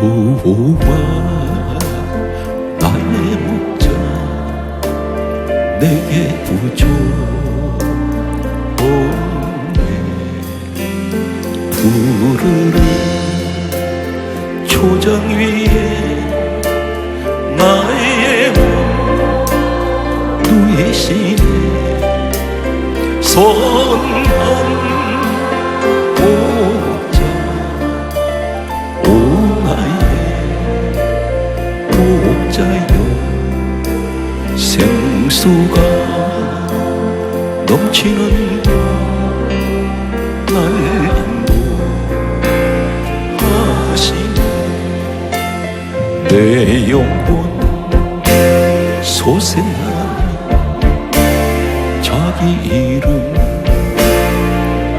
구호와 나의 목자 내게 부조오네. 푸르른 초장 위에 나의 몸 누이시네. 선한 목자 오 나의 목자여, 생수가 넘치는 날 인도하시네. 내 영혼 솟아나는 자기 이름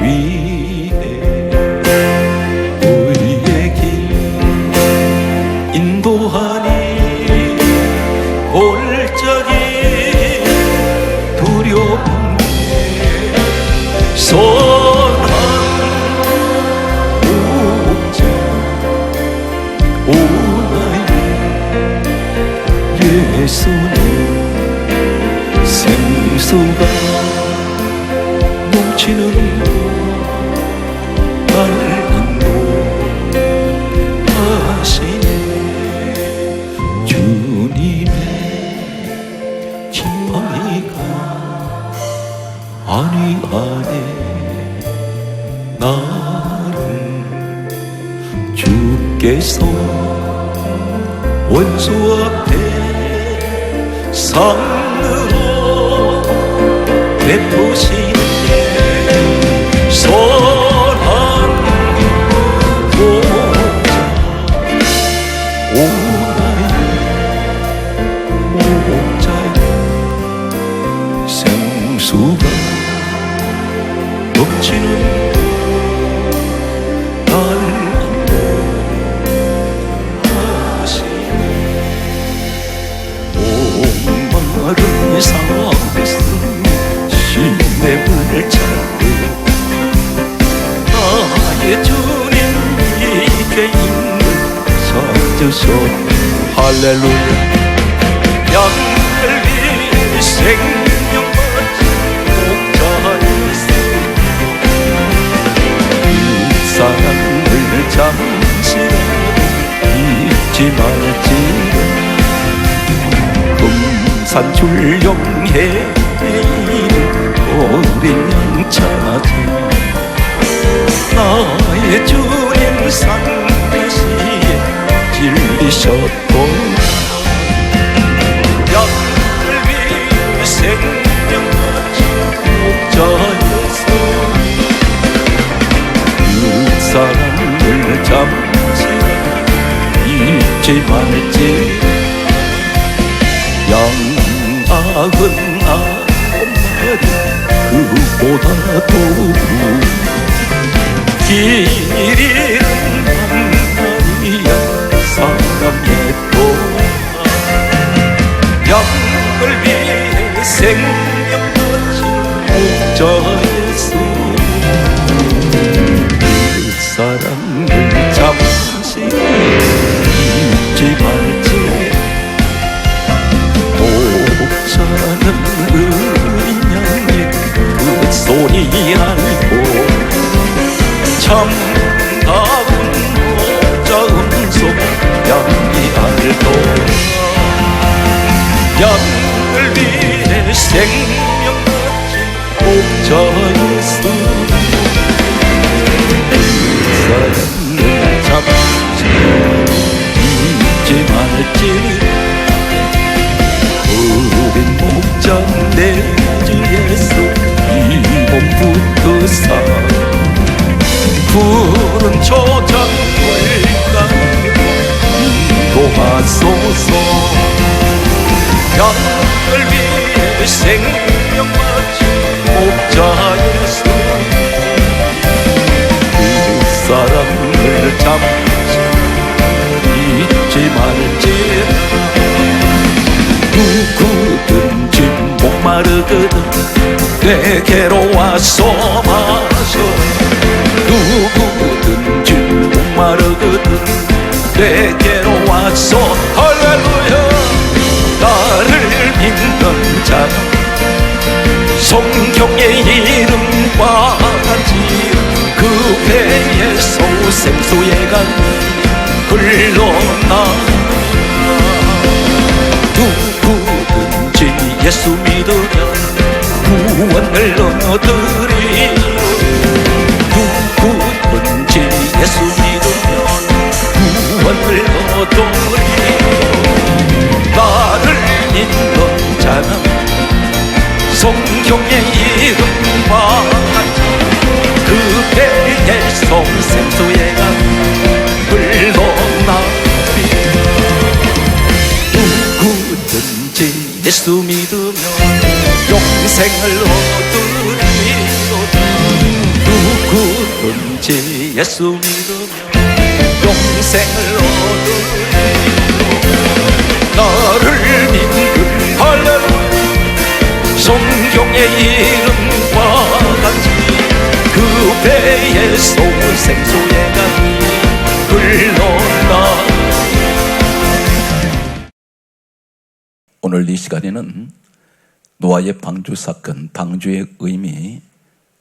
위에 우리의 길 인도하니 골짜기 두려움에 선한 목자 오 나의 예수님, 생수가 넘치는 날 인도하시네. 주님의 지팡이가 아니 안에 나를 주께서 원수 앞에 상으로 베푸시네. 선한 목자 오 나의 목자여, 생수가 넘치는 날 인도하시네. 목마른 삶에서 쉼을 찾고 나의 주님 이제 있는 찾으셨네. 할렐루야. 양을 위해 생명 바친 목자 예수, 그 사랑을 잠시라도 잊지 말지라. 금산줄 영해 어린 양 찾아 나의 주님 상대시에 질리셨고, 양을 위해 생명 바친 목자 예수, 그 사랑을 잠시라도 잊지 말지. 양악은 그보다 더 길이는 만나리야 사람 예뻐. 양을 위해 생명 바친 목자 예수, 그 사랑을 잠시 잊지 말지. 목자는 어린 양의 그 소리 알고 참다운 목자 음성 양이 알고, 양을 위해 생명 바친 목자 예수, 그 사랑을 잠시 잊지 말지. 어린 목자 내 주 예수, 이 몸부터 사 푸른 초장 물가에 인도하소서. 양을 위해 생명 바친 목자 예수, 그 사랑을 잠시 잊지 말지라. 누구든지 목마르거든 내게로 와서 마셔. 누구든지 목마르거든 내게로 와서 할렐루야 나를 믿는 자 성경의 이름과 같이 그 배에서 생수의 강이 흘러나 누구든지 예수 믿으면 구원을 얻으리요 누구든지 예수 믿으면 구원을 얻으리요 나를 믿는 자는 성경의 이름과 같이 그 배에서 생수의 강이 흘러나오리 누구든지 예수 믿으면 영생을 얻으리로다 누구든지 예수 믿으면 영생을 얻으리로다 나를 믿는 할렐루야 성경의 이름과 같이 그 배에서 생수의 강이 흘러나 오늘 이 시간에는 노아의 방주 사건, 방주의 의미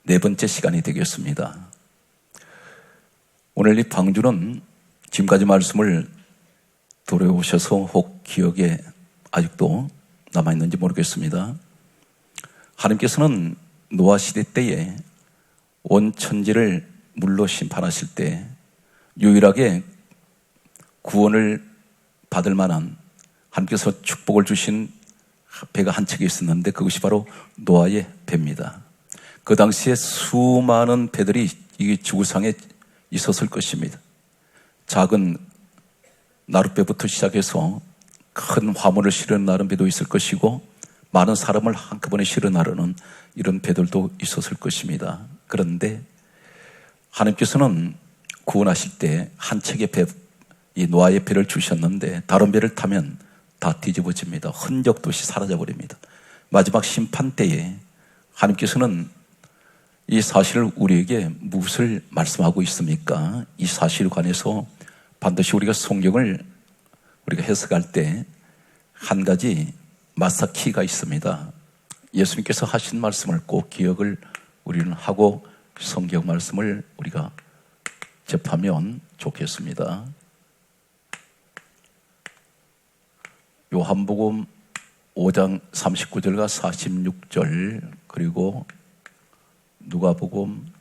네 번째 시간이 되겠습니다. 오늘 이 방주는 지금까지 말씀을 돌아보셔서 혹 기억에 아직도 남아있는지 모르겠습니다. 하나님께서는 노아 시대 때에 온 천지를 물로 심판하실 때 유일하게 구원을 받을 만한 하나님께서 축복을 주신 배가 한 척이 있었는데 그것이 바로 노아의 배입니다. 그 당시에 수많은 배들이 이 지구상에 있었을 것입니다. 작은 나룻배부터 시작해서 큰 화물을 실은 나른 배도 있을 것이고 많은 사람을 한꺼번에 실어 나르는 이런 배들도 있었을 것입니다. 그런데 하나님께서는 구원하실 때 한 척의 배, 이 노아의 배를 주셨는데 다른 배를 타면 다 뒤집어집니다. 흔적도 없이 사라져버립니다. 마지막 심판 때에 하나님께서는 이 사실을 우리에게 무엇을 말씀하고 있습니까? 이 사실에 관해서 반드시 우리가 성경을 우리가 해석할 때 한 가지 마스터키가 있습니다. 예수님께서 하신 말씀을 꼭 기억을 우리는 하고 성경 말씀을 우리가 접하면 좋겠습니다. 요한복음 5장 39절과 46절 그리고 누가복음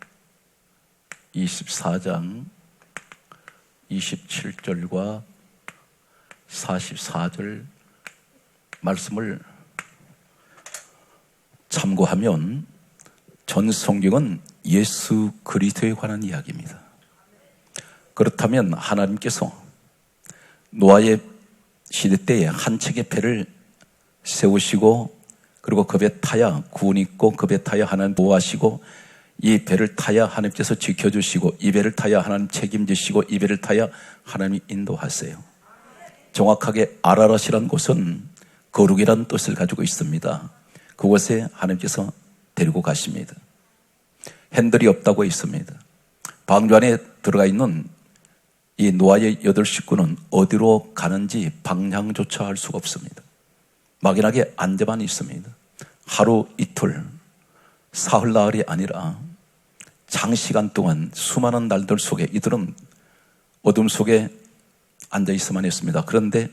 24장 27절과 44절 말씀을 참고하면 전 성경은 예수 그리스도에 관한 이야기입니다. 그렇다면 하나님께서 노아의 시대 때에 한 척의 배를 세우시고 그리고 그 배 타야 구원이 있고 그 배 타야 하나님 보호하시고 이 배를 타야 하나님께서 지켜주시고 이 배를 타야 하나님 책임지시고 이 배를 타야 하나님이 인도하세요. 정확하게 아라랏이라는 곳은 거룩이라는 뜻을 가지고 있습니다. 그곳에 하나님께서 데리고 가십니다. 핸들이 없다고 있습니다. 방주 안에 들어가 있는 이 노아의 8 식구는 어디로 가는지 방향조차 알 수가 없습니다. 막연하게 안대만 있습니다. 하루 이틀 사흘 나흘이 아니라 장시간 동안 수많은 날들 속에 이들은 어둠 속에 앉아 있어만 했습니다. 그런데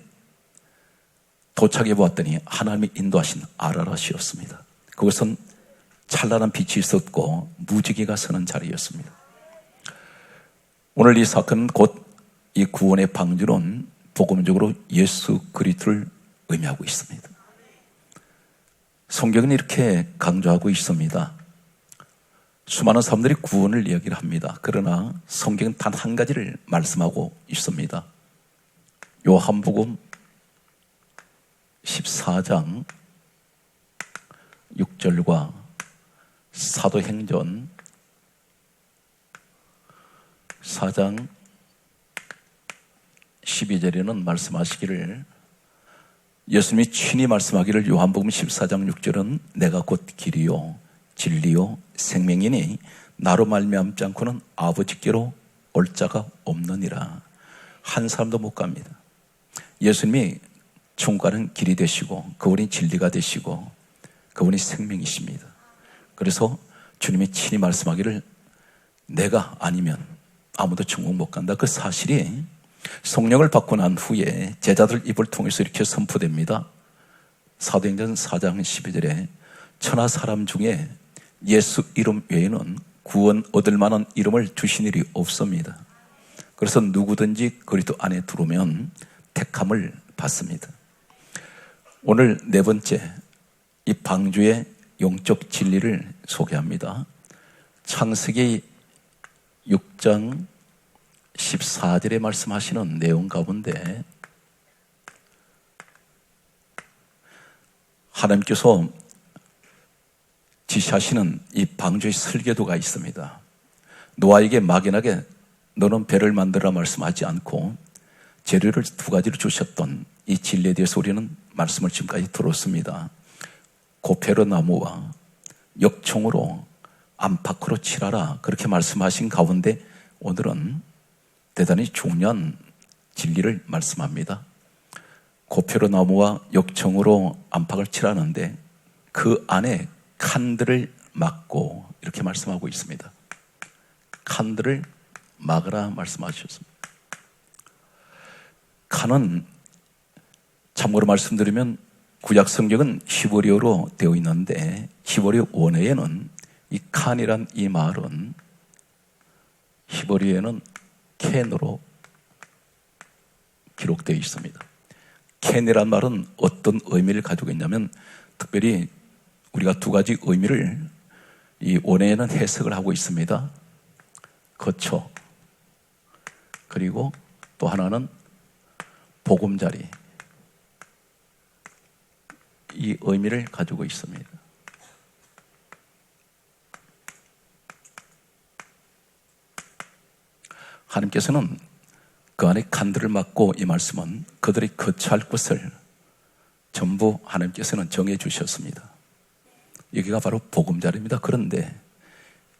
도착해 보았더니 하나님이 인도하신 아라랏이었습니다. 그것은 찬란한 빛이 있었고 무지개가 서는 자리였습니다. 오늘 이 사건은 곧 이 구원의 방주는 복음적으로 예수 그리스도를 의미하고 있습니다. 성경은 이렇게 강조하고 있습니다. 수많은 사람들이 구원을 이야기를 합니다. 그러나 성경은 단 한 가지를 말씀하고 있습니다. 요한복음 14장 6절과 사도행전 4장 12절에는 말씀하시기를 예수님이 친히 말씀하기를 요한복음 14장 6절은 내가 곧 길이요 진리요 생명이니 나로 말미암지 않고는 아버지께로 올 자가 없느니라. 한 사람도 못 갑니다. 예수님이 천국 가는 길이 되시고 그분이 진리가 되시고 그분이 생명이십니다. 그래서 주님이 친히 말씀하기를 내가 아니면 아무도 천국 못 간다. 그 사실이 성령을 받고 난 후에 제자들 입을 통해서 이렇게 선포됩니다. 사도행전 4장 12절에 천하 사람 중에 예수 이름 외에는 구원 얻을 만한 이름을 주신 일이 없습니다. 그래서 누구든지 그리스도 안에 들어오면 택함을 받습니다. 오늘 네 번째, 이 방주의 영적 진리를 소개합니다. 창세기 6장 14절에 말씀하시는 내용 가운데 하나님께서 지시하시는 이 방주의 설계도가 있습니다. 노아에게 막연하게 너는 배를 만들라 말씀하지 않고 재료를 두 가지를 주셨던 이 진리에 대해서 우리는 말씀을 지금까지 들었습니다. 고페르 나무와 역청으로 안팎으로 칠하라 그렇게 말씀하신 가운데 오늘은 대단히 중요한 진리를 말씀합니다. 고페르 나무와 역청으로 안팎을 칠하는데 그 안에 칸들을 막고 이렇게 말씀하고 있습니다. 칸들을 막으라 말씀하셨습니다. 칸은 참고로 말씀드리면 구약 성경은 히브리어로 되어 있는데 히브리어 원어에는 이 칸이란 이 말은 히브리어에는 켄으로 기록되어 있습니다. 켄이란 말은 어떤 의미를 가지고 있냐면 특별히 우리가 두 가지 의미를 이 원어에는 해석을 하고 있습니다. 거처 그리고 또 하나는 보금자리 이 의미를 가지고 있습니다. 하나님께서는 그 안에 칸들을 막고 이 말씀은 그들이 거처할 곳을 전부 하나님께서는 정해 주셨습니다. 여기가 바로 보금자리입니다. 그런데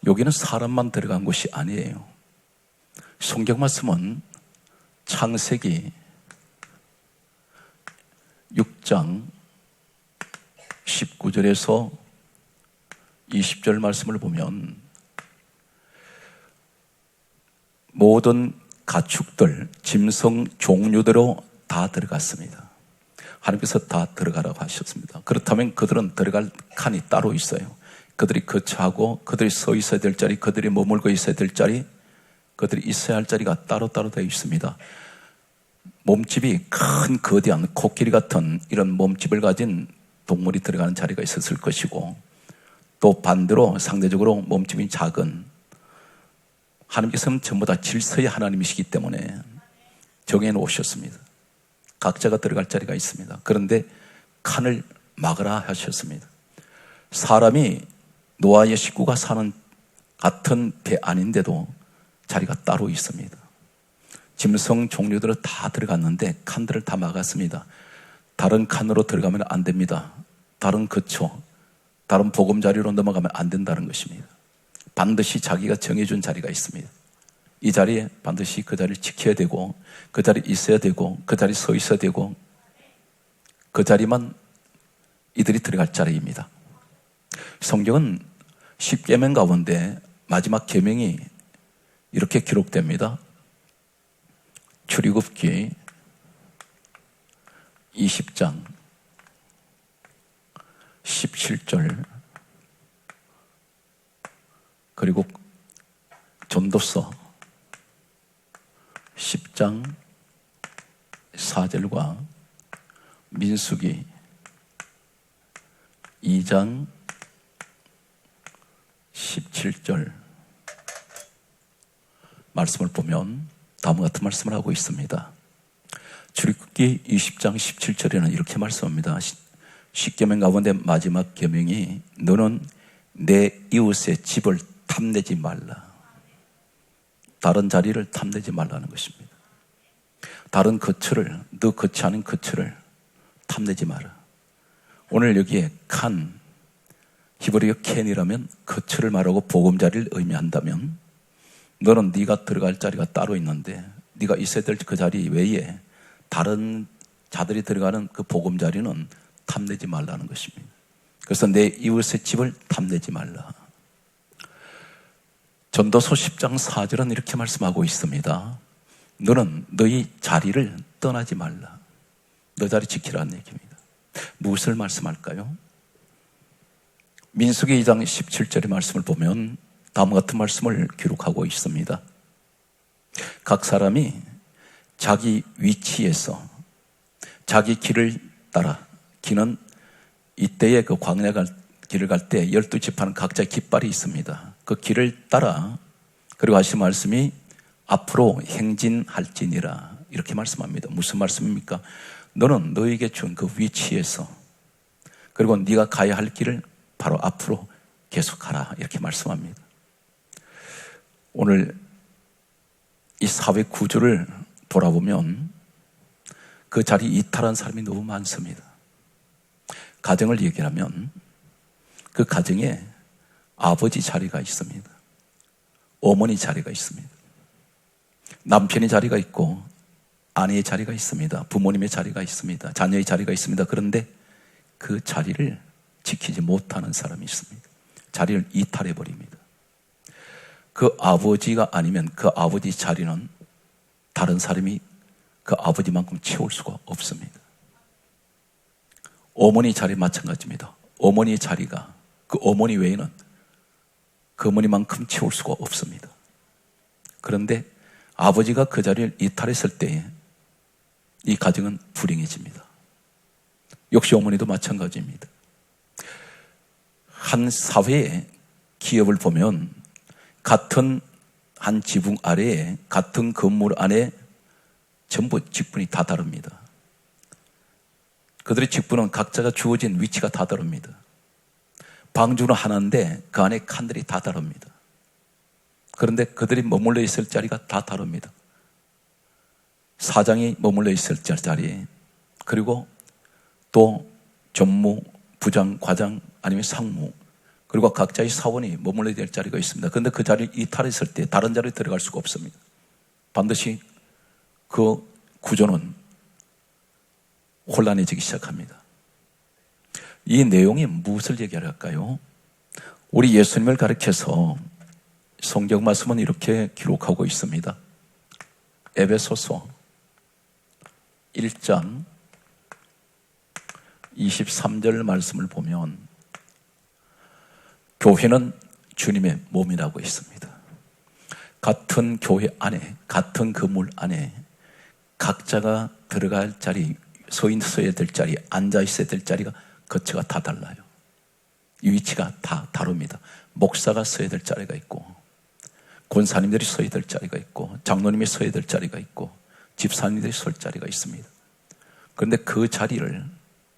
여기는 사람만 들어간 곳이 아니에요. 성경 말씀은 창세기 6장 19절에서 20절 말씀을 보면 모든 가축들, 짐승 종류대로 다 들어갔습니다. 하나님께서 다 들어가라고 하셨습니다. 그렇다면 그들은 들어갈 칸이 따로 있어요. 그들이 거처하고 그들이 서 있어야 될 자리, 그들이 머물고 있어야 될 자리, 그들이 있어야 할 자리가 따로따로 되어 있습니다. 몸집이 큰 거대한 코끼리 같은 이런 몸집을 가진 동물이 들어가는 자리가 있었을 것이고 또 반대로 상대적으로 몸집이 작은 하나님께서는 전부 다 질서의 하나님이시기 때문에 정해놓으셨습니다. 각자가 들어갈 자리가 있습니다. 그런데 칸을 막으라 하셨습니다. 사람이 노아의 식구가 사는 같은 배 아닌데도 자리가 따로 있습니다. 짐승 종류들은 다 들어갔는데 칸들을 다 막았습니다. 다른 칸으로 들어가면 안 됩니다. 다른 거처, 다른 보금자리로 넘어가면 안 된다는 것입니다. 반드시 자기가 정해준 자리가 있습니다. 이 자리에 반드시 그 자리를 지켜야 되고 그 자리에 있어야 되고 그 자리에 서 있어야 되고 그 자리만 이들이 들어갈 자리입니다. 성경은 10계명 가운데 마지막 계명이 이렇게 기록됩니다. 출애굽기 20장 17절 그리고 전도서 10장 4절과 민수기 2장 17절 말씀을 보면 다음과 같은 말씀을 하고 있습니다. 출애굽기 20장 17절에는 이렇게 말씀합니다. 10계명 가운데 마지막 계명이 너는 내 이웃의 집을 탐내지 말라. 다른 자리를 탐내지 말라는 것입니다. 다른 거처를, 너 거처하는 거처를 탐내지 마라. 오늘 여기에 칸, 히브리어 켄이라면 거처를 말하고 보금자리를 의미한다면 너는 네가 들어갈 자리가 따로 있는데 네가 있어야 될 그 자리 외에 다른 자들이 들어가는 그 보금자리는 탐내지 말라는 것입니다. 그래서 내 이웃의 집을 탐내지 말라. 전도서 10장 4절은 이렇게 말씀하고 있습니다. 너는 너희 자리를 떠나지 말라. 너 자리 지키라는 얘기입니다. 무엇을 말씀할까요? 민수기 2장 17절의 말씀을 보면 다음과 같은 말씀을 기록하고 있습니다. 각 사람이 자기 위치에서 자기 길을 따라, 길은 이때의 그 광야 길을 갈 때 12지파는 각자의 깃발이 있습니다. 그 길을 따라, 그리고 하신 말씀이 앞으로 행진할지니라 이렇게 말씀합니다. 무슨 말씀입니까? 너는 너에게 준 그 위치에서, 그리고 네가 가야 할 길을 바로 앞으로 계속하라 이렇게 말씀합니다. 오늘 이 사회 구조를 돌아보면 그 자리 이탈한 사람이 너무 많습니다. 가정을 얘기하면 그 가정에 아버지 자리가 있습니다. 어머니 자리가 있습니다. 남편의 자리가 있고 아내의 자리가 있습니다. 부모님의 자리가 있습니다. 자녀의 자리가 있습니다. 그런데 그 자리를 지키지 못하는 사람이 있습니다. 자리를 이탈해버립니다. 그 아버지가 아니면 그 아버지 자리는 다른 사람이 그 아버지만큼 채울 수가 없습니다. 어머니 자리 마찬가지입니다. 어머니의 자리가 그 어머니 외에는 그 어머니만큼 채울 수가 없습니다. 그런데 아버지가 그 자리를 이탈했을 때에 이 가정은 불행해집니다. 역시 어머니도 마찬가지입니다. 한 사회의 기업을 보면 같은 한 지붕 아래에 같은 건물 안에 전부 직분이 다 다릅니다. 그들의 직분은 각자가 주어진 위치가 다 다릅니다. 방주는 하나인데 그 안에 칸들이 다 다릅니다. 그런데 그들이 머물러 있을 자리가 다 다릅니다. 사장이 머물러 있을 자리, 그리고 또 전무, 부장, 과장, 아니면 상무, 그리고 각자의 사원이 머물러야 될 자리가 있습니다. 그런데 그 자리를 이탈했을 때 다른 자리에 들어갈 수가 없습니다. 반드시 그 구조는 혼란해지기 시작합니다. 이 내용이 무엇을 얘기할까요? 우리 예수님을 가리켜서 성경 말씀은 이렇게 기록하고 있습니다. 에베소서 1장 23절 말씀을 보면 교회는 주님의 몸이라고 했습니다. 같은 교회 안에, 같은 건물 안에 각자가 들어갈 자리, 서 있어야 될 자리, 앉아 있어야 될 자리가 거처가 다 달라요. 이 위치가 다 다릅니다. 목사가 서야 될 자리가 있고, 권사님들이 서야 될 자리가 있고, 장로님이 서야 될 자리가 있고, 집사님들이 설 자리가 있습니다. 그런데 그 자리를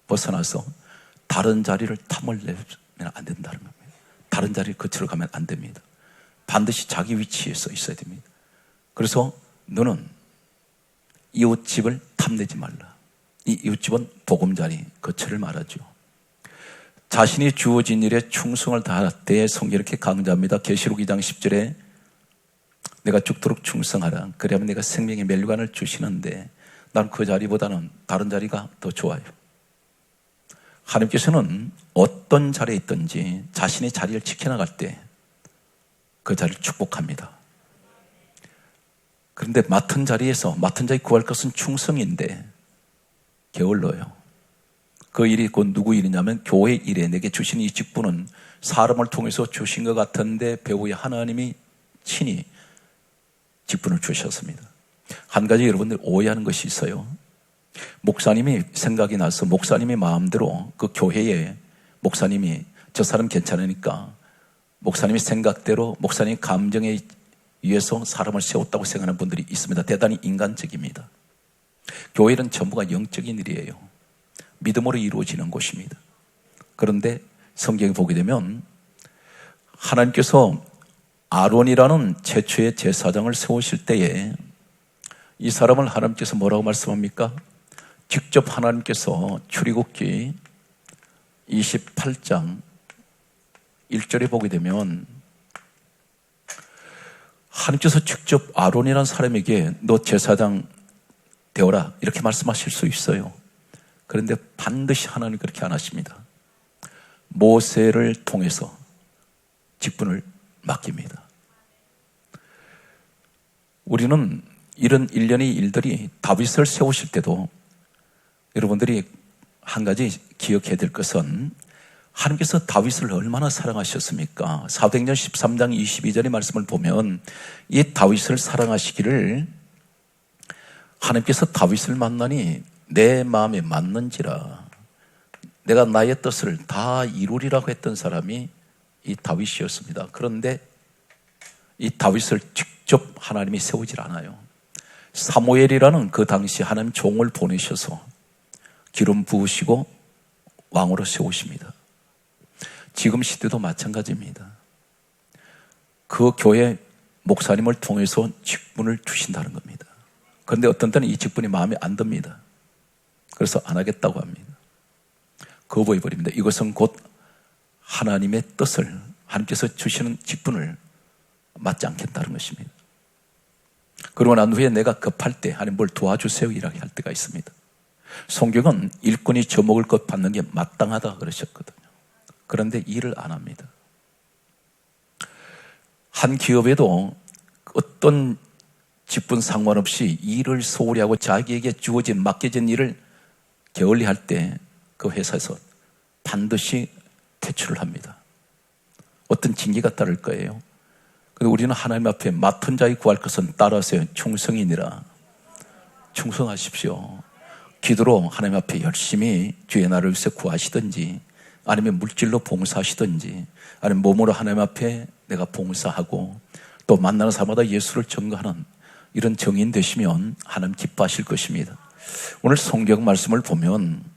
벗어나서 다른 자리를 탐을 내면 안 된다는 겁니다. 다른 자리를 거치러 가면 안 됩니다. 반드시 자기 위치에 서 있어야 됩니다. 그래서 너는 이웃집을 탐내지 말라. 이 이웃집은 보금자리, 거처를 말하죠. 자신이 주어진 일에 충성을 다할 때 성경이 이렇게 강조합니다. 계시록 2장 10절에 내가 죽도록 충성하라. 그러면 내가 생명의 멸류관을 주시는데 난 그 자리보다는 다른 자리가 더 좋아요. 하나님께서는 어떤 자리에 있든지 자신의 자리를 지켜나갈 때 그 자리를 축복합니다. 그런데 맡은 자리에서 맡은 자에 구할 것은 충성인데 게을러요. 그 일이 곧 누구 일이냐면 교회 일에 내게 주신 이 직분은 사람을 통해서 주신 것 같은데 배후에 하나님이 친히 직분을 주셨습니다. 한 가지 여러분들 오해하는 것이 있어요. 목사님이 생각이 나서 목사님이 마음대로 그 교회에 목사님이 저 사람 괜찮으니까 목사님의 생각대로 목사님의 감정에 의해서 사람을 세웠다고 생각하는 분들이 있습니다. 대단히 인간적입니다. 교회는 전부가 영적인 일이에요. 믿음으로 이루어지는 곳입니다. 그런데 성경에 보게 되면 하나님께서 아론이라는 최초의 제사장을 세우실 때에 이 사람을 하나님께서 뭐라고 말씀합니까? 직접 하나님께서 출애굽기 28장 1절에 보게 되면 하나님께서 직접 아론이라는 사람에게 너 제사장 되어라 이렇게 말씀하실 수 있어요. 그런데 반드시 하나님 그렇게 안 하십니다. 모세를 통해서 직분을 맡깁니다. 우리는 이런 일련의 일들이 다윗을 세우실 때도 여러분들이 한 가지 기억해야 될 것은 하나님께서 다윗을 얼마나 사랑하셨습니까? 사도행전 13장 22절의 말씀을 보면 이 다윗을 사랑하시기를 하나님께서 다윗을 만나니 내 마음에 맞는지라 내가 나의 뜻을 다 이루리라고 했던 사람이 이 다윗이었습니다. 그런데 이 다윗을 직접 하나님이 세우질 않아요. 사무엘이라는 그 당시 하나님 종을 보내셔서 기름 부으시고 왕으로 세우십니다. 지금 시대도 마찬가지입니다. 그 교회 목사님을 통해서 직분을 주신다는 겁니다. 그런데 어떤 때는 이 직분이 마음에 안 듭니다. 그래서 안 하겠다고 합니다. 거부해버립니다. 이것은 곧 하나님의 뜻을, 하나님께서 주시는 직분을 맞지 않겠다는 것입니다. 그러고 난 후에 내가 급할 때 하나님 뭘 도와주세요 이라고 할 때가 있습니다. 성경은 일꾼이 져먹을 것 받는 게 마땅하다 그러셨거든요. 그런데 일을 안 합니다. 한 기업에도 어떤 직분 상관없이 일을 소홀히 하고 자기에게 주어진 맡겨진 일을 게을리 할 때 그 회사에서 반드시 퇴출을 합니다. 어떤 징계가 따를 거예요. 근데 우리는 하나님 앞에 맡은 자의 구할 것은 따라하세요. 충성이니라. 충성하십시오. 기도로 하나님 앞에 열심히 주의 나라를 위해서 구하시든지 아니면 물질로 봉사하시든지 아니면 몸으로 하나님 앞에 내가 봉사하고 또 만나는 사람마다 예수를 전가하는 이런 정인 되시면 하나님 기뻐하실 것입니다. 오늘 성경 말씀을 보면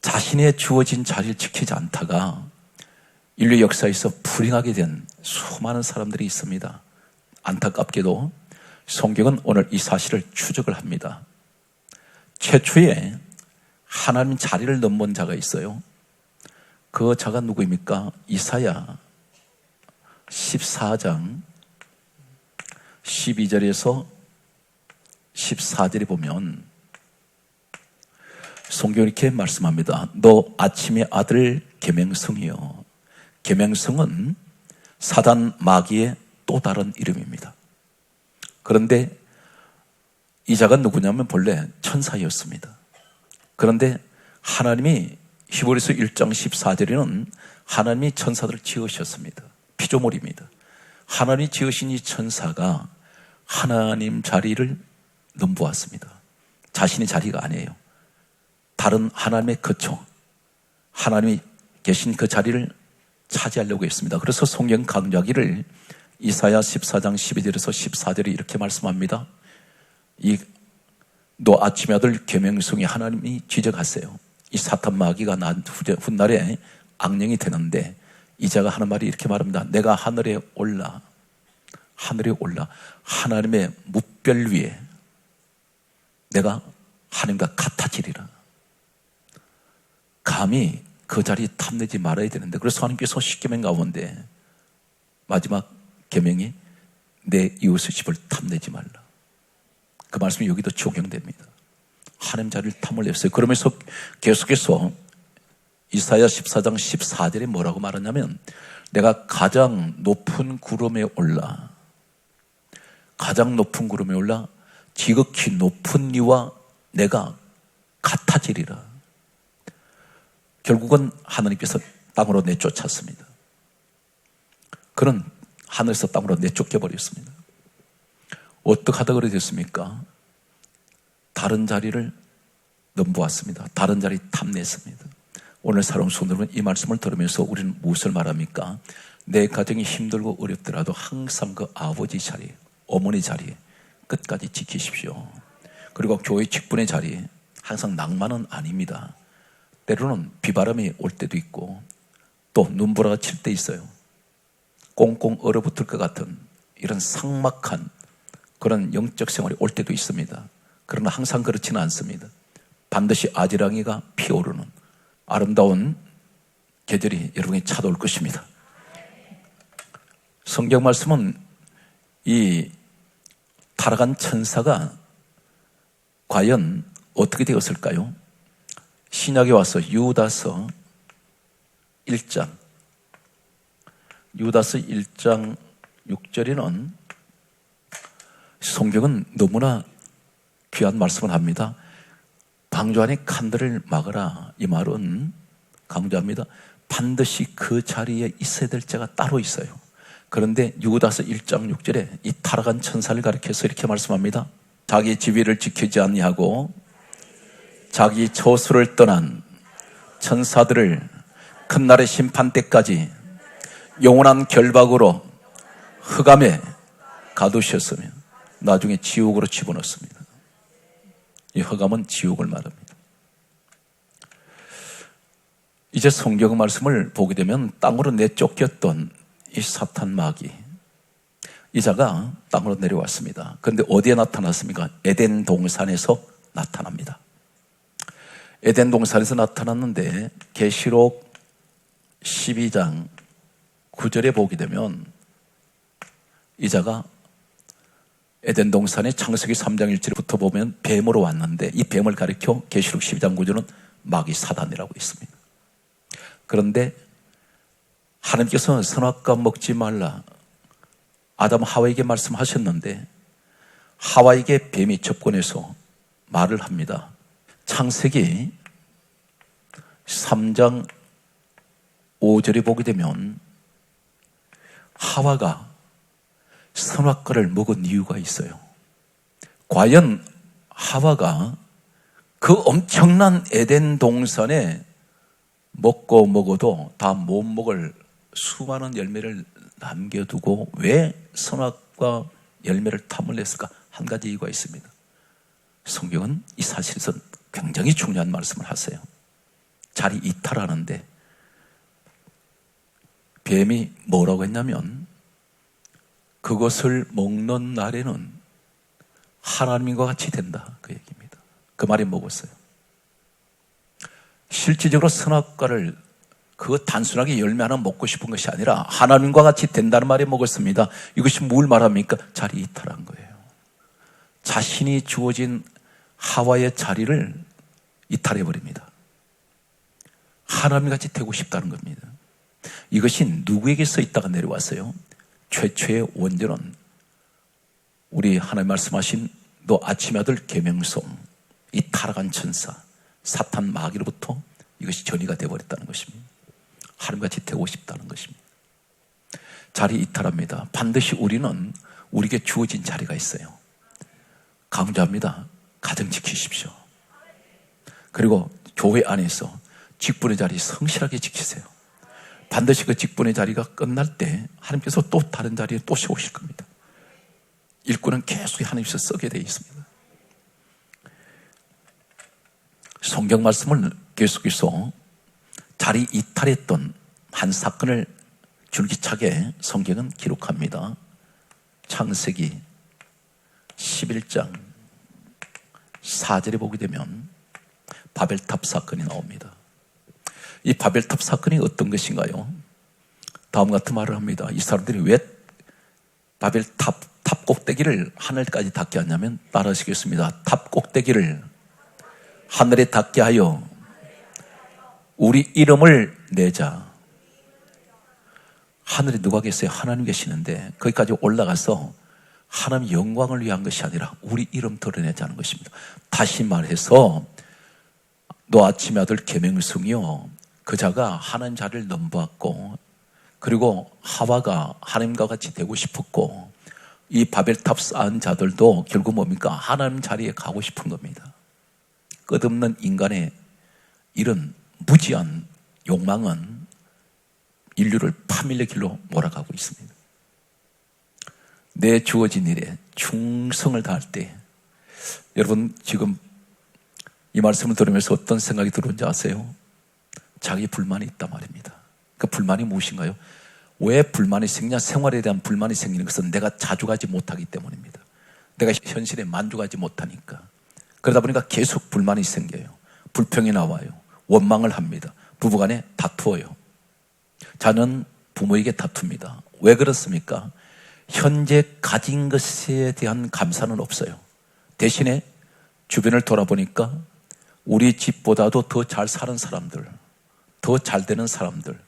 자신의 주어진 자리를 지키지 않다가 인류 역사에서 불행하게 된 수많은 사람들이 있습니다. 안타깝게도 성경은 오늘 이 사실을 추적을 합니다. 최초에 하나님 자리를 넘본 자가 있어요. 그 자가 누구입니까? 이사야 14장 12절에서 14절에 보면 성경이 이렇게 말씀합니다. 너 아침의 아들 계명성이요. 계명성은 사단 마귀의 또 다른 이름입니다. 그런데 이 자가 누구냐면 본래 천사였습니다. 그런데 하나님이 히브리서 1장 14절에는 하나님이 천사들을 지으셨습니다. 피조물입니다. 하나님이 지으신 이 천사가 하나님 자리를 넘보았습니다. 자신의 자리가 아니에요. 다른 하나님의 거처, 하나님이 계신 그 자리를 차지하려고 했습니다. 그래서 성경 강조하기를 이사야 14장 12절에서 14절에 이렇게 말씀합니다. 너 아침의 아들 계명성이 하나님이 지적하세요. 이 사탄 마귀가 난 훗날에 악령이 되는데 이 자가 하는 말이 이렇게 말합니다. 내가 하늘에 올라 하나님의 뭇별 위에 내가 하나님과 같아지리라. 감히 그 자리에 탐내지 말아야 되는데 그래서 하나님께서 십계명 가운데 마지막 계명이 내 이웃의 집을 탐내지 말라. 그 말씀이 여기도 적용됩니다. 하나님 자리를 탐을 냈어요. 그러면서 계속해서 이사야 14장 14절에 뭐라고 말하냐면 내가 가장 높은 구름에 올라 지극히 높은 이와 내가 같아지리라. 결국은 하나님께서 땅으로 내쫓았습니다. 그는 하늘에서 땅으로 내쫓겨 버렸습니다. 어떻게 하다 그래 됐습니까? 다른 자리를 넘보았습니다. 다른 자리 탐냈습니다. 오늘 사랑하는 성도 여러분, 이 말씀을 들으면서 우리는 무엇을 말합니까? 내 가정이 힘들고 어렵더라도 항상 그 아버지 자리, 어머니 자리에 끝까지 지키십시오. 그리고 교회 직분의 자리에 항상 낭만은 아닙니다. 때로는 비바람이 올 때도 있고 또 눈보라가 칠 때 있어요. 꽁꽁 얼어붙을 것 같은 이런 삭막한 그런 영적 생활이 올 때도 있습니다. 그러나 항상 그렇지는 않습니다. 반드시 아지랑이가 피어오르는 아름다운 계절이 여러분이 찾아올 것입니다. 성경 말씀은 이 타락한 천사가 과연 어떻게 되었을까요? 신약에 와서 유다서 1장 6절에는 성경은 너무나 귀한 말씀을 합니다. 방주 안에 칸들을 막으라. 이 말은 강조합니다. 반드시 그 자리에 있어야 될 자가 따로 있어요. 그런데 유다서 1장 6절에 이 타락한 천사를 가리켜서 이렇게 말씀합니다. 자기 지위를 지키지 아니하고 자기 처소를 떠난 천사들을 큰 날의 심판 때까지 영원한 결박으로 흑암에 가두셨으며 나중에 지옥으로 집어넣습니다. 이 흑암은 지옥을 말합니다. 이제 성경 말씀을 보게 되면 땅으로 내쫓겼던 이 사탄 마귀, 이 자가 땅으로 내려왔습니다. 그런데 어디에 나타났습니까? 에덴 동산에서 나타납니다. 에덴 동산에서 나타났는데 계시록 12장 9절에 보게 되면 이 자가 에덴 동산의 창세기 3장 1절부터 보면 뱀으로 왔는데 이 뱀을 가리켜 계시록 12장 9절은 마귀 사단이라고 있습니다. 그런데 하나님께서 선악과 먹지 말라 아담 하와에게 말씀하셨는데 하와에게 뱀이 접근해서 말을 합니다. 창세기 3장 5절에 보게 되면 하와가 선악과를 먹은 이유가 있어요. 과연 하와가 그 엄청난 에덴 동산에 먹고 먹어도 다 못 먹을 수많은 열매를 남겨두고 왜 선악과 열매를 탐을냈을까? 한 가지 이유가 있습니다. 성경은 이 사실에서 굉장히 중요한 말씀을 하세요. 자리 이탈하는데 뱀이 뭐라고 했냐면 그것을 먹는 날에는 하나님과 같이 된다, 그 얘기입니다. 그 말이 먹었어요. 실질적으로 선악과를 그거 단순하게 열매 하나 먹고 싶은 것이 아니라 하나님과 같이 된다는 말이 먹었습니다. 이것이 뭘 말합니까? 자리 이탈한 거예요. 자신이 주어진 하와의 자리를 이탈해버립니다. 하나님같이 되고 싶다는 겁니다. 이것이 누구에게 써 있다가 내려왔어요? 최초의 원전은 우리 하나님 말씀하신 너 아침의 아들 계명성, 이 타락한 천사 사탄 마귀로부터 이것이 전이가 되어버렸다는 것입니다. 하나님같이 되고 싶다는 것입니다. 자리 이탈합니다. 반드시 우리는 우리에게 주어진 자리가 있어요. 강조합니다. 가정 지키십시오. 그리고 교회 안에서 직분의 자리 성실하게 지키세요. 반드시 그 직분의 자리가 끝날 때 하나님께서 또 다른 자리에 또 세우실 겁니다. 일꾼은 계속 하나님께서 쓰게 되어 있습니다. 성경 말씀을 계속해서 자리 이탈했던 한 사건을 줄기차게 성경은 기록합니다. 창세기 11장 4절에 보게 되면 바벨탑 사건이 나옵니다. 이 바벨탑 사건이 어떤 것인가요? 다음 같은 말을 합니다. 이 사람들이 왜 바벨탑 꼭대기를 하늘까지 닿게 하냐면 따라하시겠습니다. 탑 꼭대기를 하늘에 닿게 하여 우리 이름을 내자. 하늘에 누가 계세요? 하나님 계시는데 거기까지 올라가서 하나님 영광을 위한 것이 아니라 우리 이름 드러내자는 것입니다. 다시 말해서 너 아침의 아들 계명성이요, 그 자가 하나님 자리를 넘보았고 그리고 하와가 하나님과 같이 되고 싶었고 이 바벨탑 쌓은 자들도 결국 뭡니까? 하나님 자리에 가고 싶은 겁니다. 끝없는 인간의 이런 무지한 욕망은 인류를 파멸의 길로 몰아가고 있습니다. 내 주어진 일에 충성을 다할 때 여러분 지금 이 말씀을 들으면서 어떤 생각이 들어온지 아세요? 자기 불만이 있단 말입니다. 그 불만이 무엇인가요? 왜 불만이 생기냐? 생활에 대한 불만이 생기는 것은 내가 자주가지 못하기 때문입니다. 내가 현실에 만족하지 못하니까. 그러다 보니까 계속 불만이 생겨요. 불평이 나와요. 원망을 합니다. 부부간에 다투어요. 자는 부모에게 다툽니다. 왜 그렇습니까? 현재 가진 것에 대한 감사는 없어요. 대신에 주변을 돌아보니까 우리 집보다도 더 잘 사는 사람들, 더 잘 되는 사람들,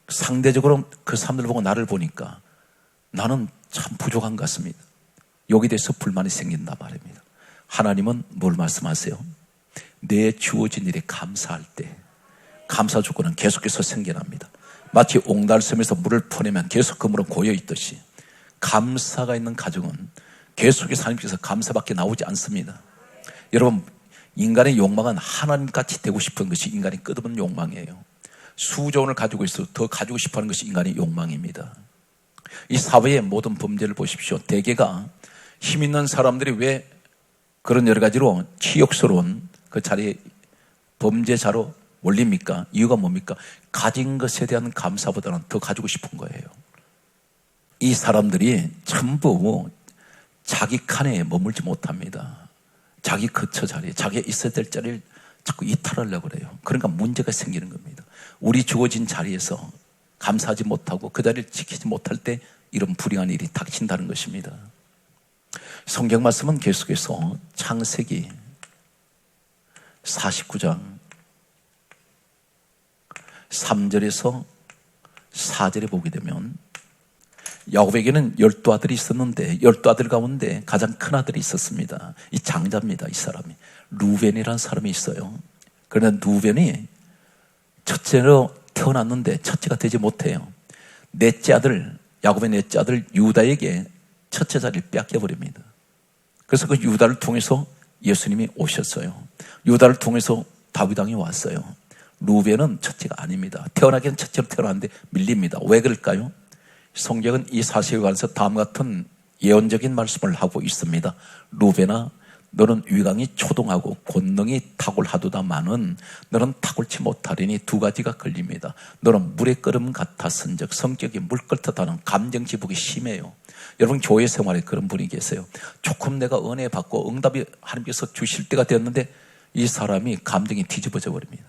상대적으로 그 사람들 보고 나를 보니까 나는 참 부족한 것 같습니다. 여기에 대해서 불만이 생긴단 말입니다. 하나님은 뭘 말씀하세요? 내 주어진 일에 감사할 때 감사 조건은 계속해서 생겨납니다. 마치 옹달샘에서 물을 퍼내면 계속 그 물은 고여있듯이 감사가 있는 가정은 계속해서 하나님께서 감사밖에 나오지 않습니다. 여러분, 인간의 욕망은 하나님같이 되고 싶은 것이 인간의 끝없는 욕망이에요. 수조 원을 가지고 있어도 더 가지고 싶어하는 것이 인간의 욕망입니다. 이 사회의 모든 범죄를 보십시오. 대개가 힘 있는 사람들이 왜 그런 여러 가지로 치욕스러운 그 자리에 범죄자로 올립니까? 이유가 뭡니까? 가진 것에 대한 감사보다는 더 가지고 싶은 거예요. 이 사람들이 전부 자기 칸에 머물지 못합니다. 자기 거처 자리에, 자기가 있어야 될 자리를 자꾸 이탈하려고 그래요. 그러니까 문제가 생기는 겁니다. 우리 주어진 자리에서 감사하지 못하고 그 자리를 지키지 못할 때 이런 불행한 일이 닥친다는 것입니다. 성경 말씀은 계속해서 창세기 49장 3절에서 4절에 보게 되면 야곱에게는 12아들이 있었는데 12아들 가운데 가장 큰 아들이 있었습니다. 이 장자입니다. 이 사람이 루벤이라는 사람이 있어요. 그러나 루벤이 첫째로 태어났는데 첫째가 되지 못해요. 넷째 아들, 야곱의 넷째 아들 유다에게 첫째 자리를 뺏겨버립니다. 그래서 그 유다를 통해서 예수님이 오셨어요. 유다를 통해서 다윗 왕이 왔어요. 루벤은 첫째가 아닙니다. 태어나기는 첫째로 태어났는데 밀립니다. 왜 그럴까요? 성경은 이 사실에 관해서 다음과 같은 예언적인 말씀을 하고 있습니다. 루벤아, 너는 위강이 초동하고 권능이 탁월하도다마는 너는 탁월치 못하리니 두 가지가 걸립니다. 너는 물의 끓음 같았은즉 성격이 물 끓듯하는 감정 지복이 심해요. 여러분, 교회 생활에 그런 분이 계세요. 조금 내가 은혜 받고 응답이 하나님께서 주실 때가 되었는데 이 사람이 감정이 뒤집어져 버립니다.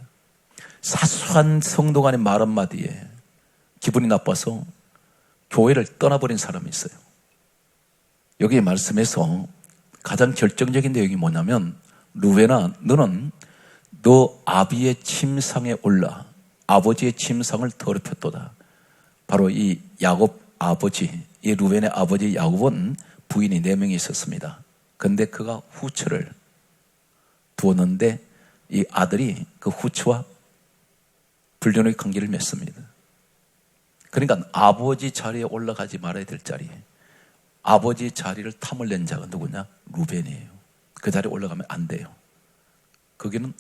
사소한 성도 간의 말 한마디에 기분이 나빠서 교회를 떠나버린 사람이 있어요. 여기 말씀에서 가장 결정적인 내용이 뭐냐면, 루벤아, 너는 너 아비의 침상에 올라 아버지의 침상을 더럽혔도다. 바로 이 야곱 아버지, 이 루벤의 아버지 야곱은 부인이 4명이 있었습니다. 그런데 그가 후처를 두었는데 이 아들이 그 후처와 불륜의 관계를 맺습니다. 그러니까 아버지 자리에 올라가지 말아야 될 자리에 아버지 자리를 탐을 낸 자가 누구냐? 루벤이에요. 그 자리에 올라가면 안 돼요. 거기는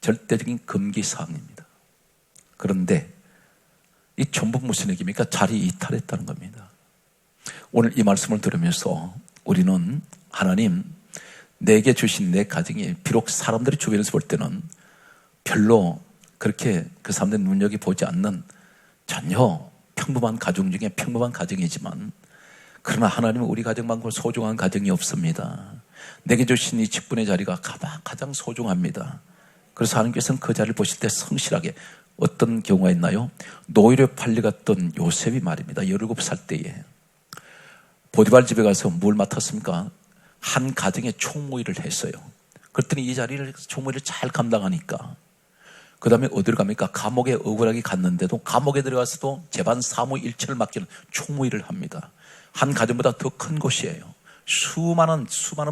절대적인 금기사항입니다. 그런데 이 전부 무슨 얘기입니까? 자리 이탈했다는 겁니다. 오늘 이 말씀을 들으면서 우리는 하나님, 내게 주신 내 가정이 비록 사람들이 주변에서 볼 때는 별로 그렇게 그 사람들 눈여겨보지 않는 전혀 평범한 가정 중에 평범한 가정이지만, 그러나 하나님은 우리 가정만큼 소중한 가정이 없습니다. 내게 주신 이 직분의 자리가 가장 소중합니다. 그래서 하나님께서는 그 자리를 보실 때 성실하게, 어떤 경우가 있나요? 노예로 팔려갔던 요셉이 말입니다. 17살 때에 보디발 집에 가서 뭘 맡았습니까? 한 가정에 총무일을 했어요. 그랬더니 이 자리를 총무일을 잘 감당하니까 그 다음에 어디로 갑니까? 감옥에 억울하게 갔는데도 감옥에 들어가서도 재반 사무 일처를 맡기는 총무일을 합니다. 한 가정보다 더 큰 곳이에요. 수많은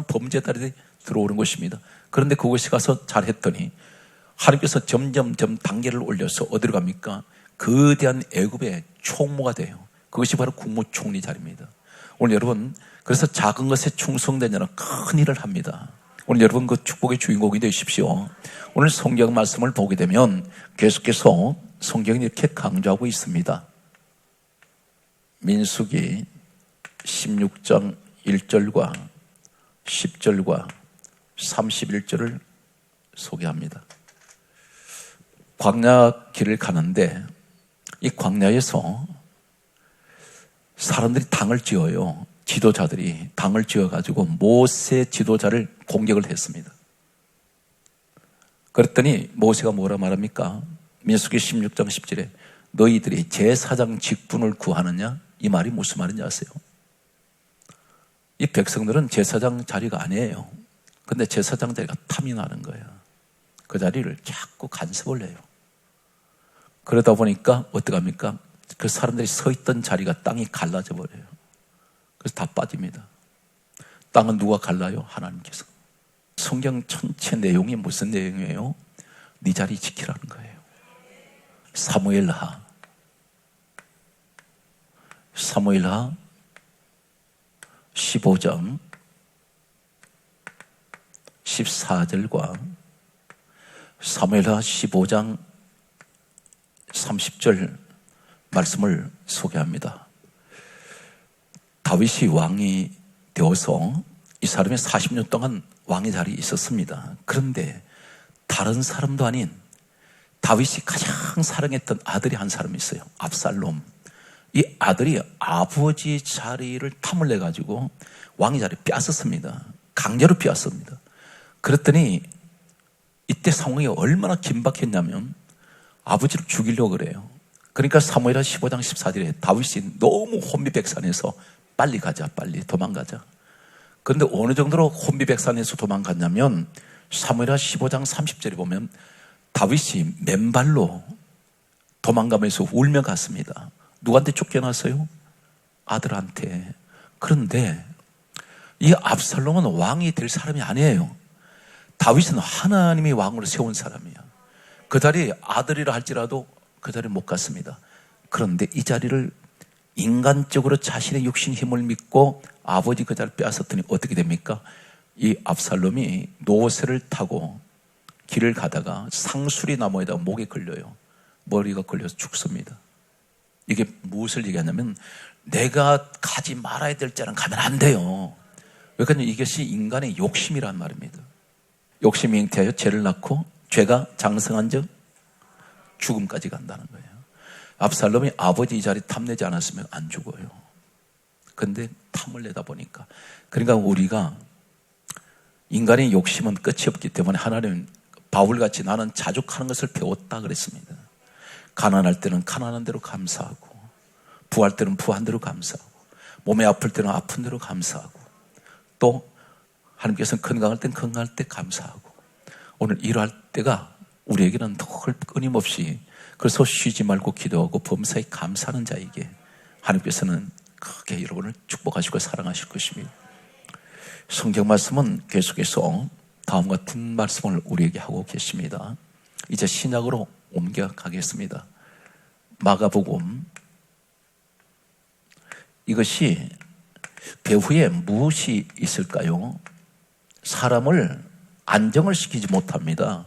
범죄자들이 들어오는 것입니다. 그런데 그곳에 가서 잘했더니 하나님께서 점점 단계를 올려서 어디로 갑니까? 거대한 애굽의 총무가 돼요. 그것이 바로 국무총리 자리입니다. 오늘 여러분, 그래서 작은 것에 충성된 자는 큰 일을 합니다. 오늘 여러분 그 축복의 주인공이 되십시오. 오늘 성경 말씀을 보게 되면 계속해서 성경이 이렇게 강조하고 있습니다. 민수기 16장 1절과 10절과 31절을 소개합니다. 광야 길을 가는데 이 광야에서 사람들이 당을 지어요. 지도자들이 당을 지어가지고 모세 지도자를 공격을 했습니다. 그랬더니 모세가 뭐라 말합니까? 민수기 16장 10절에 너희들이 제사장 직분을 구하느냐? 이 말이 무슨 말인지 아세요? 이 백성들은 제사장 자리가 아니에요. 근데 제사장 자리가 탐이 나는 거예요. 그 자리를 자꾸 간섭을 해요. 그러다 보니까 어떡합니까? 그 사람들이 서 있던 자리가 땅이 갈라져 버려요. 그래서 다 빠집니다. 땅은 누가 갈라요? 하나님께서. 성경 전체 내용이 무슨 내용이에요? 네 자리 지키라는 거예요. 사무엘하 15장 14절과 사무엘하 15장 30절 말씀을 소개합니다. 다윗이 왕이 되어서 이 사람이 40년 동안 왕의 자리에 있었습니다. 그런데 다른 사람도 아닌 다윗이 가장 사랑했던 아들이 한 사람이 있어요. 압살롬. 이 아들이 아버지 자리를 탐을 내가지고 왕의 자리를 빼앗았습니다. 강제로 빼앗습니다. 그랬더니 이때 상황이 얼마나 긴박했냐면 아버지를 죽이려고 그래요. 그러니까 사무엘하 15장 14절에 다윗이 너무 혼미백산에서 빨리 가자, 빨리 도망가자. 그런데 어느 정도로 혼미백산에서 도망갔냐면 사무엘하 15장 30절에 보면 다윗이 맨발로 도망가면서 울며 갔습니다. 누구한테 쫓겨났어요? 아들한테. 그런데 이 압살롬은 왕이 될 사람이 아니에요. 다윗은 하나님이 왕으로 세운 사람이야. 그 자리에 아들이라 할지라도 그 자리에 못 갔습니다. 그런데 이 자리를 인간적으로 자신의 육신 힘을 믿고 아버지 그 자리를 빼앗았더니 어떻게 됩니까? 이 압살롬이 노새를 타고 길을 가다가 상수리 나무에다가 목에 걸려요. 머리가 걸려서 죽습니다. 이게 무엇을 얘기하냐면 내가 가지 말아야 될 자는 가면 안 돼요. 그러니까 이것이 인간의 욕심이란 말입니다. 욕심이 잉태하여 죄를 낳고 죄가 장성한 즉 죽음까지 간다는 거예요. 압살롬이 아버지 이 자리 탐내지 않았으면 안 죽어요. 근데 탐을 내다 보니까. 그러니까 우리가 인간의 욕심은 끝이 없기 때문에 하나님은 바울같이 나는 자족하는 것을 배웠다 그랬습니다. 가난할 때는 가난한 대로 감사하고, 부할 때는 부한 대로 감사하고, 몸이 아플 때는 아픈 대로 감사하고, 또 하나님께서는 건강할 때는 건강할 때 감사하고, 오늘 일할 때가 우리에게는 늘 끊임없이, 그래서 쉬지 말고 기도하고 범사에 감사하는 자에게 하나님께서는 크게 여러분을 축복하시고 사랑하실 것입니다. 성경 말씀은 계속해서 다음 같은 말씀을 우리에게 하고 계십니다. 이제 신약으로 옮겨가겠습니다. 마가복음. 이것이 배후에 무엇이 있을까요? 사람을 안정을 시키지 못합니다.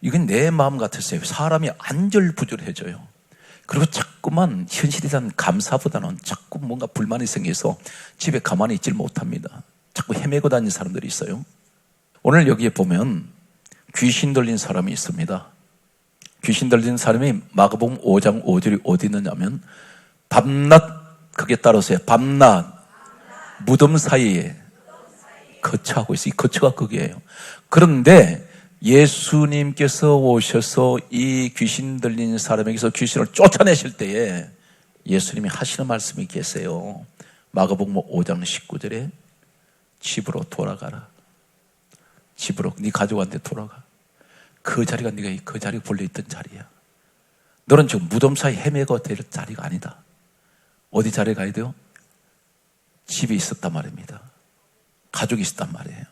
이건 내 마음 같았어요. 사람이 안절부절해져요. 그리고 자꾸만 현실에 대한 감사보다는 자꾸 뭔가 불만이 생겨서 집에 가만히 있질 못합니다. 자꾸 헤매고 다니는 사람들이 있어요. 오늘 여기에 보면 귀신 들린 사람이 있습니다. 귀신 들린 사람이 마가복음 5장 5절이 어디 있느냐면 밤낮, 그게 따라서요. 밤낮 무덤 사이에 거처하고 있어요. 이 거처가 거기에요. 그런데 예수님께서 오셔서 이 귀신 들린 사람에게서 귀신을 쫓아내실 때에 예수님이 하시는 말씀이 계세요. 마가복음 5장 19절에 집으로 돌아가라. 집으로 네 가족한테 돌아가. 그 자리가 네가 그 자리에 본래 있던 자리야. 너는 지금 무덤 사이 헤매고 될 자리가 아니다. 어디 자리에 가야 돼요? 집에 있었단 말입니다. 가족이 있었단 말이에요.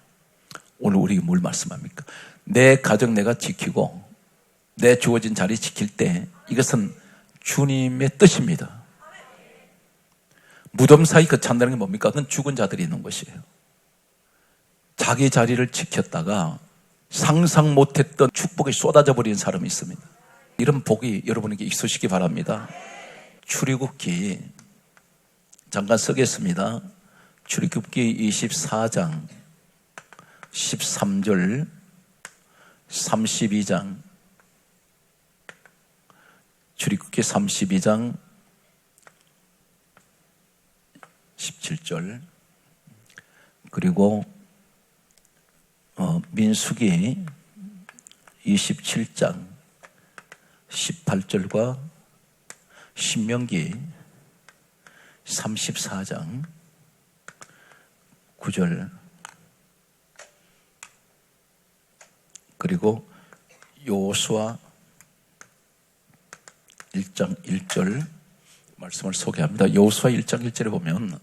오늘 우리에게 뭘 말씀합니까? 내 가정 내가 지키고 내 주어진 자리 지킬 때 이것은 주님의 뜻입니다. 무덤 사이 거찬다는 게 뭡니까? 그건 죽은 자들이 있는 것이에요. 자기 자리를 지켰다가 상상 못했던 축복이 쏟아져 버리는 사람이 있습니다. 이런 복이 여러분에게 있으시기 바랍니다. 출애굽기 잠깐 쓰겠습니다. 출애굽기 24장 13절 32장 출애굽기 32장 17절 그리고 민수기 27장 18절과 신명기 34장 9절 그리고 여호수아 1장 1절 말씀을 소개합니다. 여호수아 1장 1절에 보면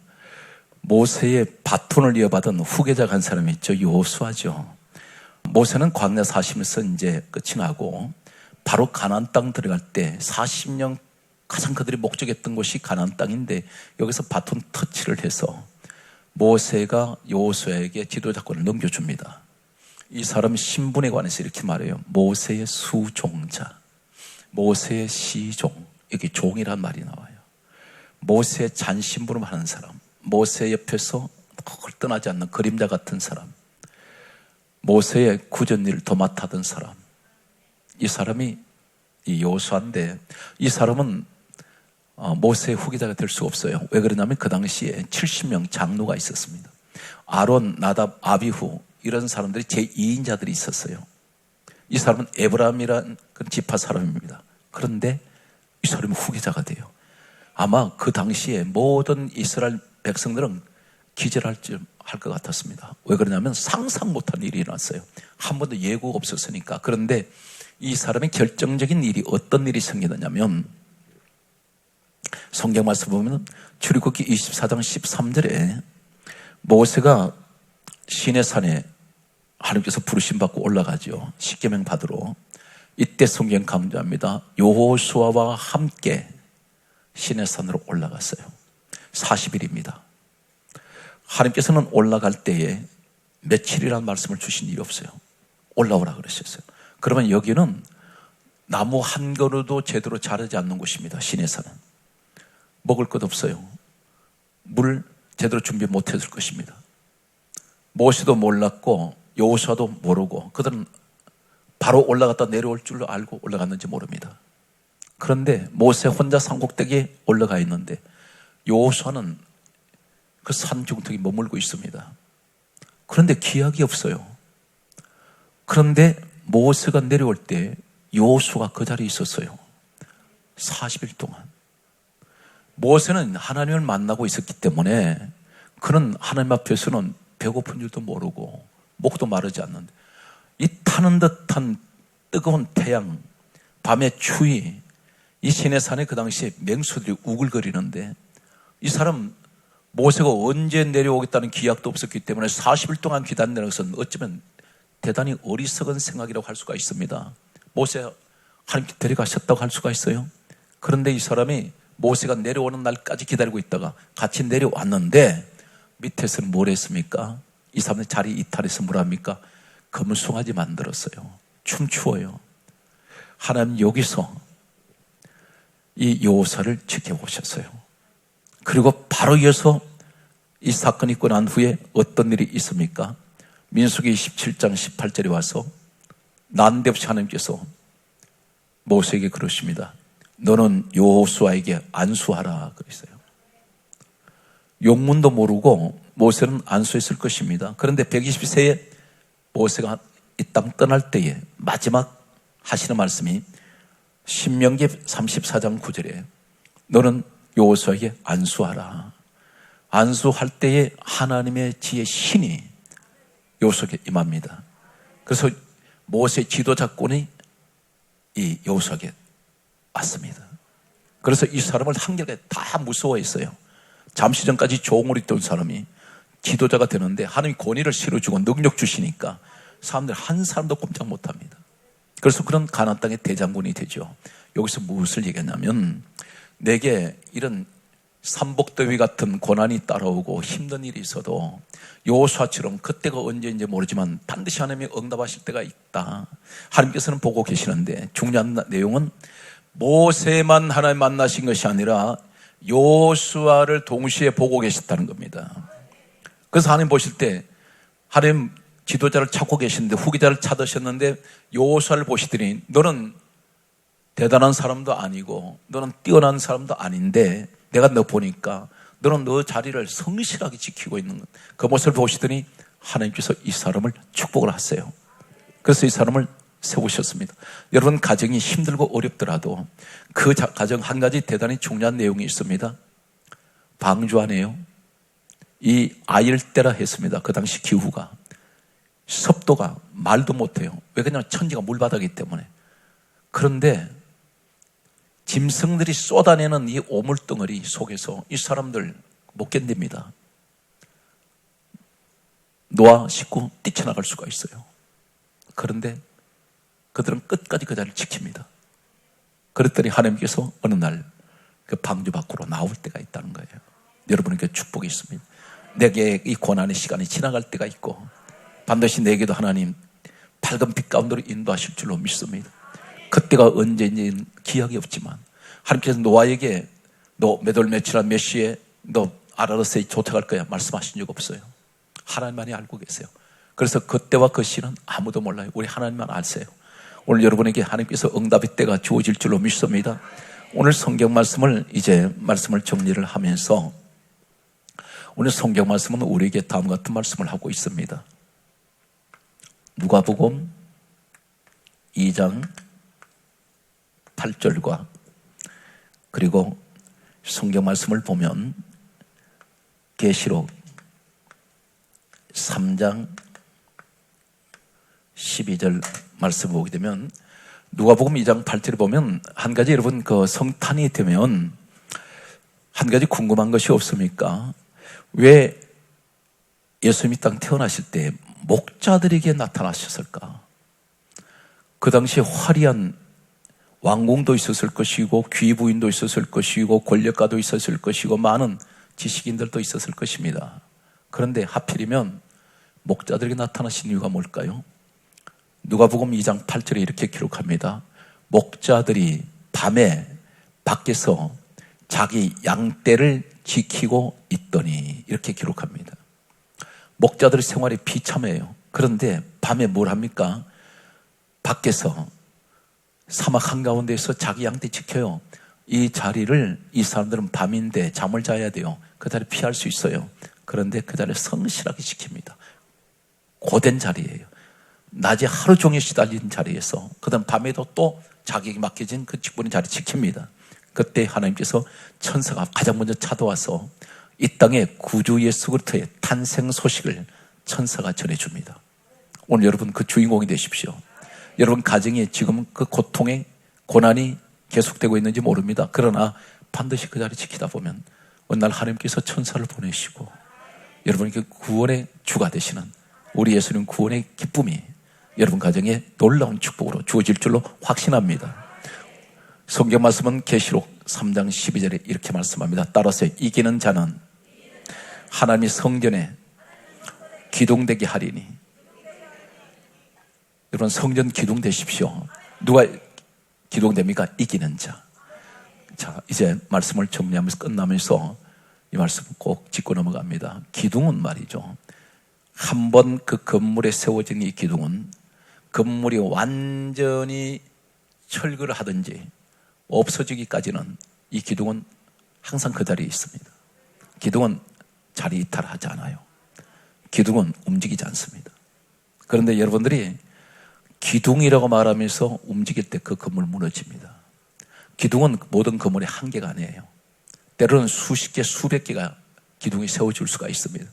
모세의 바톤을 이어받은 후계자가 한 사람이 있죠. 여호수아죠. 모세는 광야 40에서 이제 끝이 나고 바로 가나안 땅 들어갈 때 40년 가장 그들이 목적했던 곳이 가나안 땅인데 여기서 바톤 터치를 해서 모세가 여호수아에게 지도자권을 넘겨줍니다. 이 사람 신분에 관해서 이렇게 말해요. 모세의 수종자, 모세의 시종, 여기 종이란 말이 나와요. 모세의 잔심부름 하는 사람, 모세 옆에서 떠나지 않는 그림자 같은 사람, 모세의 굳은 일을 도맡아던 사람, 이 사람이 이 여호수아인데 이 사람은 모세의 후계자가 될 수가 없어요. 왜 그러냐면 그 당시에 70명 장로가 있었습니다. 아론, 나답, 아비후 이런 사람들이 제2인자들이 있었어요. 이 사람은 에브라임이라는 지파 사람입니다. 그런데 이 사람이 후계자가 돼요. 아마 그 당시에 모든 이스라엘 백성들은 기절할 것 같았습니다. 왜 그러냐면 상상 못한 일이 일어났어요. 한 번도 예고가 없었으니까. 그런데 이 사람의 결정적인 일이 어떤 일이 생기느냐면 성경 말씀 보면 출애굽기 24장 13절에 모세가 시내산에 하나님께서 부르심 받고 올라가죠. 십계명 받으러. 이때 성경 강조합니다. 여호수아와 함께 시내산으로 올라갔어요. 40일입니다. 하나님께서는 올라갈 때에 며칠이라는 말씀을 주신 일이 없어요. 올라오라 그러셨어요. 그러면 여기는 나무 한 그루도 제대로 자라지 않는 곳입니다. 시내산은. 먹을 것 없어요. 물 제대로 준비 못했을 것입니다. 모세도 몰랐고 여호수아도 모르고 그들은 바로 올라갔다 내려올 줄로 알고 올라갔는지 모릅니다. 그런데 모세 혼자 산꼭대기에 올라가 있는데 여호수아는 그 산 중턱에 머물고 있습니다. 그런데 기약이 없어요. 그런데 모세가 내려올 때 여호수아가 그 자리에 있었어요. 40일 동안. 모세는 하나님을 만나고 있었기 때문에 그는 하나님 앞에서는 배고픈 줄도 모르고 목도 마르지 않는데 이 타는 듯한 뜨거운 태양, 밤의 추위, 이 시내산에 그 당시에 맹수들이 우글거리는데 이 사람 모세가 언제 내려오겠다는 기약도 없었기 때문에 40일 동안 기다린다는 것은 어쩌면 대단히 어리석은 생각이라고 할 수가 있습니다. 모세 하나님께 데려가셨다고 할 수가 있어요. 그런데 이 사람이 모세가 내려오는 날까지 기다리고 있다가 같이 내려왔는데 밑에서는 뭘 했습니까? 이 사람의 자리 이탈해서 뭘 합니까? 금송아지 만들었어요. 춤추어요. 하나님 여기서 이 여호수아를 지켜보셨어요. 그리고 바로 이어서 이 사건이 있고 난 후에 어떤 일이 있습니까? 민수기 27장 18절에 와서 난데없이 하나님께서 모세에게 그러십니다. 너는 여호수아에게 안수하라 그랬어요. 용문도 모르고 모세는 안수했을 것입니다. 그런데 120세에 모세가 이 땅 떠날 때에 마지막 하시는 말씀이 신명기 34장 9절에 너는 여호수아에게 안수하라. 안수할 때에 하나님의 지혜 신이 여호수아에게 임합니다. 그래서 모세의 지도자권이 이 여호수아에게 왔습니다. 그래서 이 사람을 한결에 다 무서워했어요. 잠시 전까지 종으로 있던 사람이 지도자가 되는데 하나님이 권위를 실어주고 능력 주시니까 사람들 한 사람도 꼼짝 못합니다. 그래서 그런 가나안 땅의 대장군이 되죠. 여기서 무엇을 얘기하냐면 내게 이런 삼복더위 같은 고난이 따라오고 힘든 일이 있어도 여호수아처럼 그때가 언제인지 모르지만 반드시 하나님이 응답하실 때가 있다. 하나님께서는 보고 계시는데 중요한 내용은 모세만 하나님 만나신 것이 아니라 여호수아를 동시에 보고 계셨다는 겁니다. 그래서 하나님 보실 때 하나님 지도자를 찾고 계시는데 후계자를 찾으셨는데 여호수아를 보시더니 너는 대단한 사람도 아니고 너는 뛰어난 사람도 아닌데 내가 너 보니까 너는 너 자리를 성실하게 지키고 있는 그 모습을 보시더니 하나님께서 이 사람을 축복을 하세요. 그래서 이 사람을 세우셨습니다. 여러분 가정이 힘들고 어렵더라도 그 가정 한 가지 대단히 중요한 내용이 있습니다. 방주 안에요. 이 아열대라 했습니다. 그 당시 기후가. 습도가 말도 못해요. 왜 그냥 천지가 물바다이기 때문에. 그런데 짐승들이 쏟아내는 이 오물덩어리 속에서 이 사람들 못 견딥니다. 노아 식구 뛰쳐나갈 수가 있어요. 그런데 그들은 끝까지 그 자리를 지킵니다. 그랬더니 하나님께서 어느 날 그 방주 밖으로 나올 때가 있다는 거예요. 여러분에게 축복이 있습니다. 내게 이 고난의 시간이 지나갈 때가 있고 반드시 내게도 하나님 밝은 빛 가운데로 인도하실 줄로 믿습니다. 그때가 언제인지는 기억이 없지만 하나님께서 노아에게 너 몇 월 며칠 몇 시에 너 아라르스에 도착할 거야 말씀하신 적 없어요. 하나님만이 알고 계세요. 그래서 그때와 그 시는 아무도 몰라요. 우리 하나님만 아세요. 오늘 여러분에게 하나님께서 응답의 때가 주어질 줄로 믿습니다. 오늘 성경 말씀을 이제 말씀을 정리를 하면서 오늘 성경 말씀은 우리에게 다음과 같은 말씀을 하고 있습니다. 누가복음 2장 8절과 그리고 성경 말씀을 보면 계시록 3장 12절 말씀을 보게 되면 누가복음 2장 8절을 보면 한 가지 여러분 그 성탄이 되면 한 가지 궁금한 것이 없습니까? 왜 예수님이 땅 태어나실 때 목자들에게 나타나셨을까? 그 당시에 화려한 왕궁도 있었을 것이고 귀부인도 있었을 것이고 권력가도 있었을 것이고 많은 지식인들도 있었을 것입니다. 그런데 하필이면 목자들에게 나타나신 이유가 뭘까요? 누가복음 2장 8절에 이렇게 기록합니다. 목자들이 밤에 밖에서 자기 양떼를 지키고 있더니 이렇게 기록합니다. 목자들의 생활이 비참해요. 그런데 밤에 뭘 합니까? 밖에서 사막 한가운데에서 자기 양떼 지켜요. 이 자리를 이 사람들은 밤인데 잠을 자야 돼요. 그 자리 피할 수 있어요. 그런데 그 자리를 성실하게 지킵니다. 고된 자리예요. 낮에 하루 종일 시달린 자리에서 그 다음 밤에도 또 자기에게 맡겨진 그 직분의 자리 지킵니다. 그때 하나님께서 천사가 가장 먼저 찾아와서 이 땅에 구주 예수 그리스도의 탄생 소식을 천사가 전해줍니다. 오늘 여러분 그 주인공이 되십시오. 여러분 가정에 지금 그 고통의 고난이 계속되고 있는지 모릅니다. 그러나 반드시 그 자리 지키다 보면 어느 날 하나님께서 천사를 보내시고 여러분에게 구원의 주가 되시는 우리 예수님 구원의 기쁨이 여러분 가정에 놀라운 축복으로 주어질 줄로 확신합니다. 성경 말씀은 계시록 3장 12절에 이렇게 말씀합니다. 따라서 이기는 자는 하나님의 성전에 기둥되게 하리니. 여러분 성전 기둥되십시오. 누가 기둥됩니까? 이기는 자. 자, 이제 말씀을 정리하면서 끝나면서 이 말씀 꼭 짚고 넘어갑니다. 기둥은 말이죠. 한번 그 건물에 세워진 이 기둥은 건물이 완전히 철거를 하든지 없어지기까지는 이 기둥은 항상 그 자리에 있습니다. 기둥은 자리 이탈하지 않아요. 기둥은 움직이지 않습니다. 그런데 여러분들이 기둥이라고 말하면서 움직일 때 그 건물 무너집니다. 기둥은 모든 건물의 한계가 아니에요. 때로는 수십 개, 수백 개가 기둥이 세워질 수가 있습니다.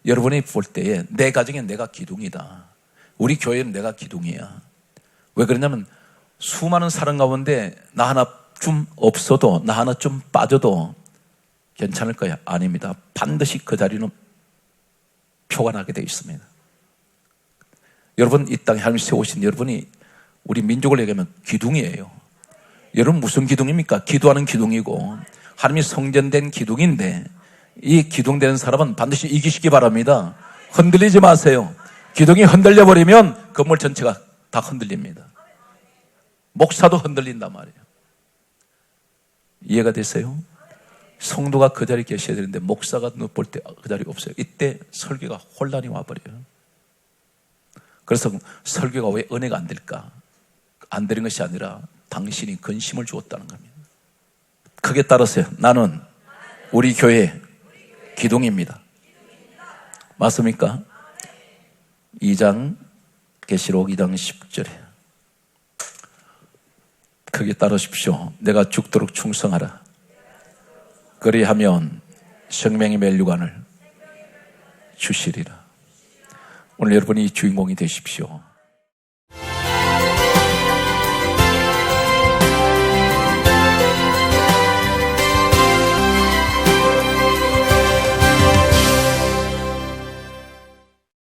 여러분이 볼 때에 내 가정에 내가 기둥이다. 우리 교회는 내가 기둥이야. 왜 그러냐면 수많은 사람 가운데 나 하나 좀 없어도 나 하나 좀 빠져도 괜찮을 거야. 아닙니다. 반드시 그 자리는 표가 나게 되어 있습니다. 여러분 이 땅에 하나님 세우신 여러분이 우리 민족을 얘기하면 기둥이에요. 여러분 무슨 기둥입니까? 기도하는 기둥이고 하나님이 성전된 기둥인데 이 기둥되는 사람은 반드시 이기시기 바랍니다. 흔들리지 마세요. 기둥이 흔들려 버리면 건물 전체가 다 흔들립니다. 목사도 흔들린단 말이에요. 이해가 되세요? 성도가 그 자리에 계셔야 되는데 목사가 볼 때 그 자리가 없어요. 이때 설교가 혼란이 와버려요. 그래서 설교가 왜 은혜가 안 될까? 안 되는 것이 아니라 당신이 근심을 주었다는 겁니다. 크게 따르세요. 나는 우리 교회 기둥입니다. 맞습니까? 2장 계시록 2장 10절에 크게 따르십시오. 내가 죽도록 충성하라. 그리하면 생명의 멸류관을 주시리라. 오늘 여러분이 주인공이 되십시오.